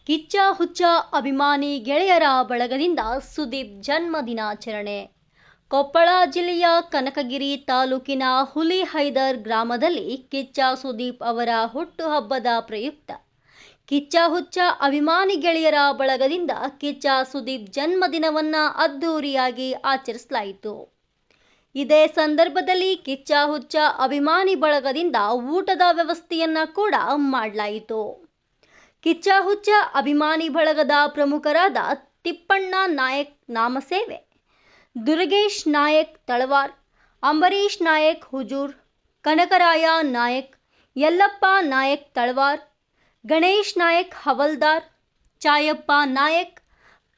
ಕಿಚ್ಚ ಹುಚ್ಚ ಅಭಿಮಾನಿ ಗೆಳೆಯರ ಬಳಗದಿಂದ ಸುದೀಪ್ ಜನ್ಮದಿನಾಚರಣೆ. ಕೊಪ್ಪಳ ಜಿಲ್ಲೆಯ ಕನಕಗಿರಿ ತಾಲೂಕಿನ ಹುಲಿಹೈದರ್ ಗ್ರಾಮದಲ್ಲಿ ಕಿಚ್ಚ ಸುದೀಪ್ ಅವರ ಹುಟ್ಟುಹಬ್ಬದ ಪ್ರಯುಕ್ತ ಕಿಚ್ಚ ಹುಚ್ಚ ಅಭಿಮಾನಿ ಗೆಳೆಯರ ಬಳಗದಿಂದ ಕಿಚ್ಚ ಸುದೀಪ್ ಜನ್ಮದಿನವನ್ನು ಅದ್ದೂರಿಯಾಗಿ ಆಚರಿಸಲಾಯಿತು. ಇದೇ ಸಂದರ್ಭದಲ್ಲಿ ಕಿಚ್ಚ ಹುಚ್ಚ ಅಭಿಮಾನಿ ಬಳಗದಿಂದ ಊಟದ ವ್ಯವಸ್ಥೆಯನ್ನ ಕೂಡ ಮಾಡಲಾಯಿತು. ಕಿಚ್ಚ ಹುಚ್ಚ ಅಭಿಮಾನಿ ಬಳಗದ ಪ್ರಮುಖರಾದ ತಿಪ್ಪಣ್ಣ ನಾಯಕ್ ನಾಮಸೇವೆ, ದುರ್ಗೇಶ್ ನಾಯಕ್ ತಳವಾರ್, ಅಂಬರೀಶ್ ನಾಯಕ್ ಹುಜೂರ್, ಕನಕರಾಯ ನಾಯಕ್, ಯಲ್ಲಪ್ಪ ನಾಯಕ್ ತಳವಾರ್, ಗಣೇಶ್ ನಾಯಕ್ ಹವಲ್ದಾರ್, ಚಾಯಪ್ಪ ನಾಯಕ್,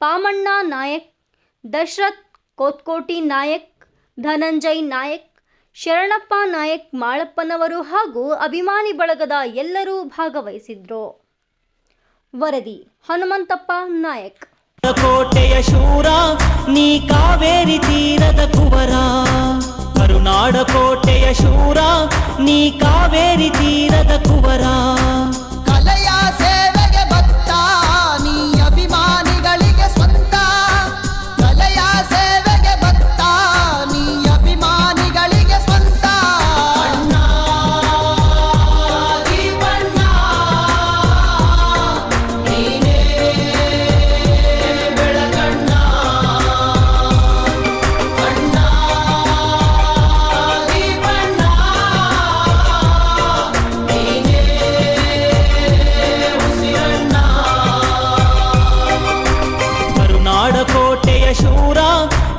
ಪಾಮಣ್ಣ ನಾಯಕ್, ದಶರಥ್ ಕೋತ್ಕೋಟಿ ನಾಯಕ್, ಧನಂಜಯ್ ನಾಯಕ್, ಶರಣಪ್ಪ ನಾಯಕ್ ಮಾಳಪ್ಪನವರು ಹಾಗೂ ಅಭಿಮಾನಿ ಬಳಗದ ಎಲ್ಲರೂ ಭಾಗವಹಿಸಿದ್ರು. ವರದಿ ಹನುಮಂತಪ್ಪ ನಾಯಕ್. ಕೋಟೆಯ ಶೂರ ನೀ ಕಾವೇರಿ ತೀರದ ಕುವರ, ಕರುನಾಡ ಕೋಟೆಯ ಶೂರ ನೀ ಕಾವೇರಿ ತೀರದ ಕುವರ. ಕಲೆಯ ಸೇವೆಗೆ ಭಕ್ತ ನೀ ಅಭಿಮಾನಿಗಳಿಗೆ ಸ್ವಂತ, ಕಲೆಯ ಸೇವೆಗೆ ಭಕ್ತ ನೀ ಅಭಿಮಾನಿಗಳಿಗೆ ಸ್ವಂತ. ಅಣ್ಣ ದೀಪಣ್ಣ ನೀನೇ ಬೆಳಗಣ್ಣ, ಅಣ್ಣ ದೀಪಣ್ಣ ನೀನೇ ಉಸಿರಣ್ಣ. ಕರುನಾಡ ಕೋಟೆಯ ಶೂರ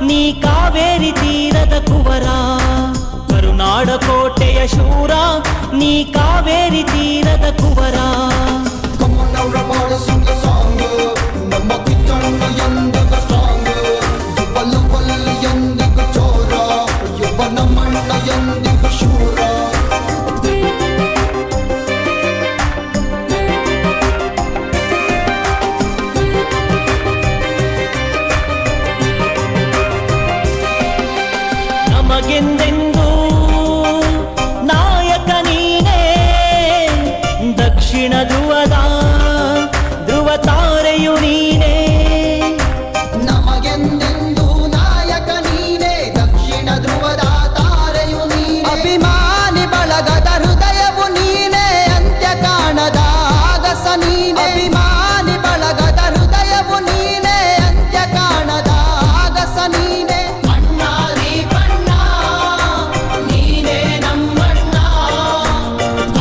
ನೀ ಕಾವೇರಿ ತೀರದ ಕುವರ, ಕರುನಾಡ ಕೋಟೆಯ ಶೂರ ನೀ ಕಾವೇರಿ ತೀರದ ಕುವರ. ಕಮ್ಮನವರ ಬಾಳ ಸುಂದ ಸಾಂಗ್, ನಮ್ಮ ಕಿಚ್ಚಣ್ಣ ಎಂದಿಗ ಸ್ಟ್ರಾಂಗ್, ಯುವಲು ಎಂದಿಗ ಚೋರ, ಯುವ ನಮ್ಮಣ್ಣ ಎಂದಿಗ ಶೂರ. ನಮಗೆಂದೆಂದೂ ನಾಯಕ ನೀನೇ, ದಕ್ಷಿಣ ಧ್ರುವದ ಧ್ರುವ ತಾರೆಯು ನೀನೇ. ನಮಗೆಂದೆಂದೂ ನಾಯಕ ನೀನೇ, ದಕ್ಷಿಣ ಧ್ರುವದ ತಾರೆಯು ನೀನೇ. ಅಭಿಮಾನಿ ಬಳಗದ ಹೃದಯವು ನೀನೇ, ಅಂತ್ಯ ಕಾಣದ ಆಗಸ ನೀನೇ. ಅಭಿಮಾನಿ ಬಳಗದ ಹೃದಯವು ನೀನೇ, ಅಂತ್ಯ ಕಾಣದ ಆಗಸ ನೀನೇ. ಅಣ್ಣ ದೀಪಣ್ಣ ನೀನೇ ನಮ್ಮಣ್ಣ,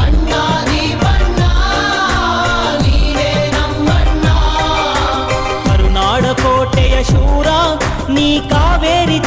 ಅಣ್ಣ ದೀಪಣ್ಣ ನೀನೇ ನಮ್ಮಣ್ಣ. ಕರುನಾಡ ಕೋಟೆಯ ಶೂರ ನೀ ಕಾವೇರಿ